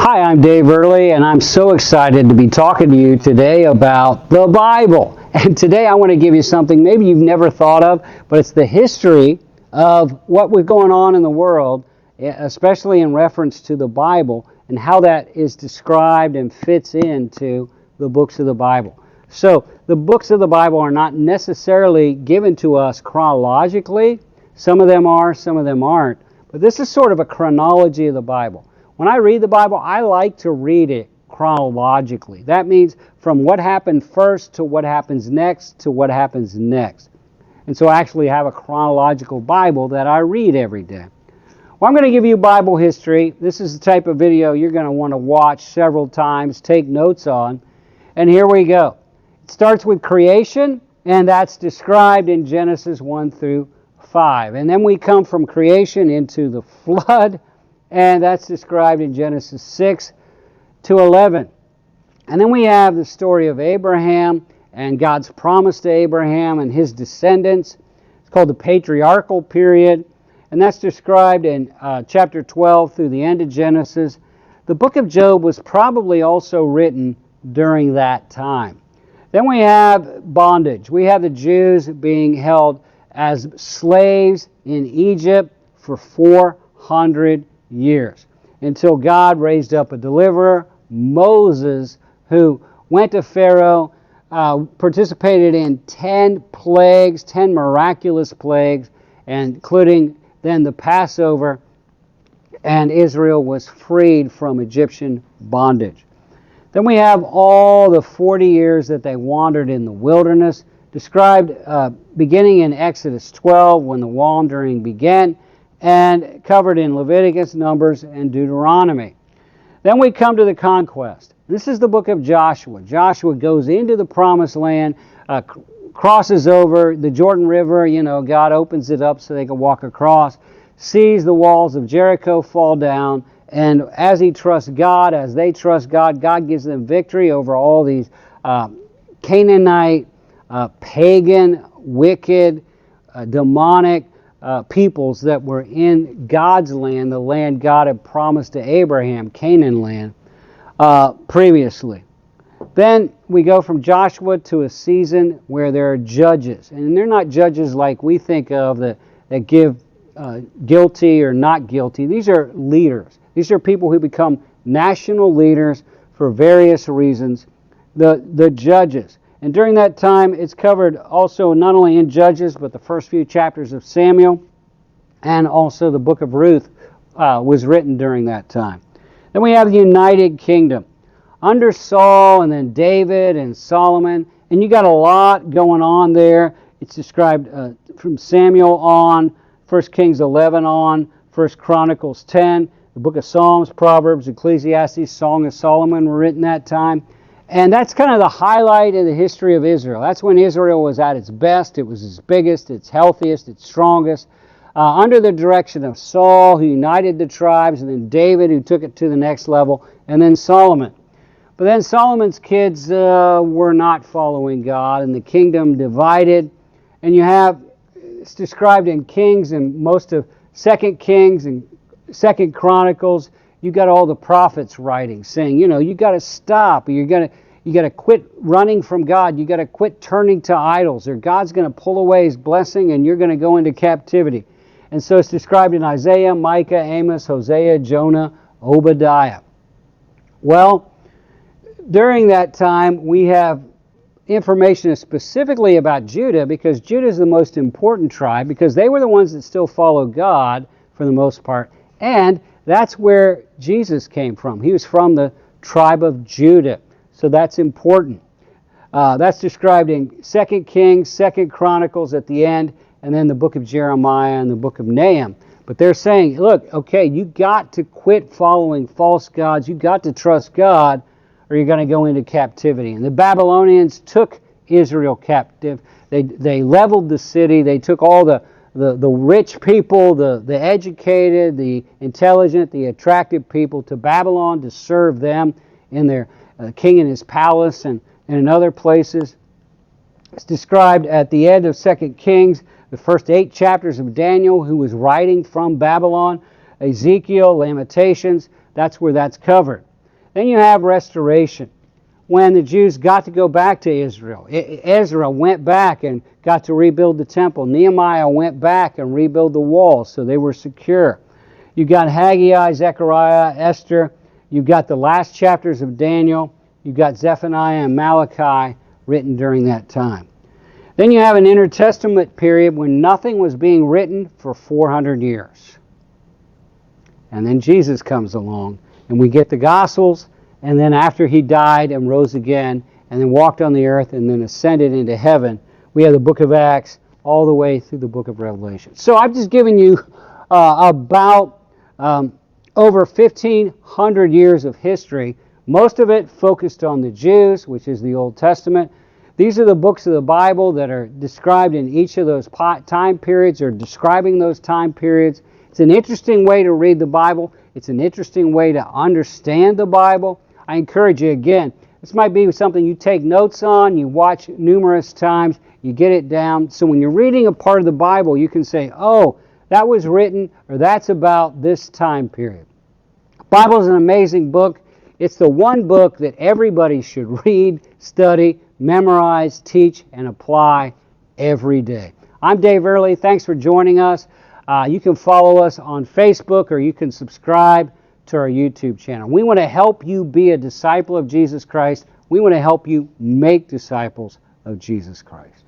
Hi, I'm Dave Early, and I'm so excited to be talking to you today about the Bible. And today I want to give you something maybe you've never thought of, but it's the history of what was going on in the world, especially in reference to the Bible, and how that is described and fits into the books of the Bible. So, the books of the Bible are not necessarily given to us chronologically. Some of them are, some of them aren't. But this is sort of a chronology of the Bible. When I read the Bible, I like to read it chronologically. That means from what happened first to what happens next to what happens next. And so I actually have a chronological Bible that I read every day. Well, I'm going to give you Bible history. This is the type of video you're going to want to watch several times, take notes on. And here we go. It starts with creation, and that's described in Genesis 1 through 5. And then we come from creation into the flood, and that's described in Genesis 6 to 11. And then we have the story of Abraham and God's promise to Abraham and his descendants. It's called the patriarchal period, and that's described in chapter 12 through the end of Genesis. The book of Job was probably also written during that time. Then we have bondage. We have the Jews being held as slaves in Egypt for 400 years until God raised up a deliverer, Moses, who went to Pharaoh, participated in 10 plagues, 10 miraculous plagues, including then the Passover, and Israel was freed from Egyptian bondage. Then we have all the 40 years that they wandered in the wilderness, described beginning in Exodus 12 when the wandering began, and covered in Leviticus, Numbers, and Deuteronomy. Then we come to the conquest. This is the book of Joshua. Joshua goes into the promised land, crosses over the Jordan River. God opens it up so they can walk across, sees the walls of Jericho fall down, and as he trusts God, as they trust God, God gives them victory over all these Canaanite, pagan, wicked, demonic peoples that were in God's land, the land God had promised to Abraham, Canaan land, previously. Then we go from Joshua to a season where there are judges. And they're not judges like we think of that give guilty or not guilty. These are leaders. These are people who become national leaders for various reasons. The judges. And during that time, it's covered also not only in Judges, but the first few chapters of Samuel, and also the book of Ruth was written during that time. Then we have the United Kingdom. Under Saul, and then David and Solomon, and you got a lot going on there. It's described from Samuel on, 1 Kings 11 on, 1 Chronicles 10, the book of Psalms, Proverbs, Ecclesiastes, Song of Solomon were written that time. And that's kind of the highlight of the history of Israel. That's when Israel was at its best. It was its biggest, its healthiest, its strongest. Under the direction of Saul, who united the tribes, and then David, who took it to the next level, and then Solomon. But then Solomon's kids were not following God, and the kingdom divided. And you have, it's described in Kings and most of 2 Kings and 2 Chronicles, you got all the prophets writing, saying, you got to stop. You got to quit running from God. You got to quit turning to idols, or God's going to pull away His blessing, and you're going to go into captivity. And so it's described in Isaiah, Micah, Amos, Hosea, Jonah, Obadiah. Well, during that time, we have information specifically about Judah, because Judah is the most important tribe, because they were the ones that still follow God for the most part, and that's where Jesus came from. He was from the tribe of Judah. So that's important. That's described in 2 Kings, 2 Chronicles at the end, and then the book of Jeremiah and the book of Nahum. But they're saying, look, okay, you got to quit following false gods. You got to trust God, or you're going to go into captivity. And the Babylonians took Israel captive. They leveled the city. They took all the rich people, the educated, the intelligent, the attractive people to Babylon to serve them in their king in his palace and in other places. It's described at the end of 2 Kings, the first 8 chapters of Daniel, who was writing from Babylon, Ezekiel, Lamentations. That's where that's covered. Then you have restoration, when the Jews got to go back to Israel. Ezra went back and got to rebuild the temple. Nehemiah went back and rebuilt the walls so they were secure. You've got Haggai, Zechariah, Esther. You've got the last chapters of Daniel. You've got Zephaniah and Malachi written during that time. Then you have an intertestament period when nothing was being written for 400 years. And then Jesus comes along, and we get the Gospels, and then after he died and rose again, and then walked on the earth, and then ascended into heaven, we have the book of Acts all the way through the book of Revelation. So I've just given you about over 1,500 years of history, most of it focused on the Jews, which is the Old Testament. These are the books of the Bible that are described in each of those time periods, or describing those time periods. It's an interesting way to read the Bible. It's an interesting way to understand the Bible. I encourage you, again, this might be something you take notes on, you watch numerous times, you get it down. So when you're reading a part of the Bible, you can say, oh, that was written, or that's about this time period. The Bible is an amazing book. It's the one book that everybody should read, study, memorize, teach, and apply every day. I'm Dave Earley. Thanks for joining us. You can follow us on Facebook, or you can subscribe to our YouTube channel. We want to help you be a disciple of Jesus Christ. We want to help you make disciples of Jesus Christ.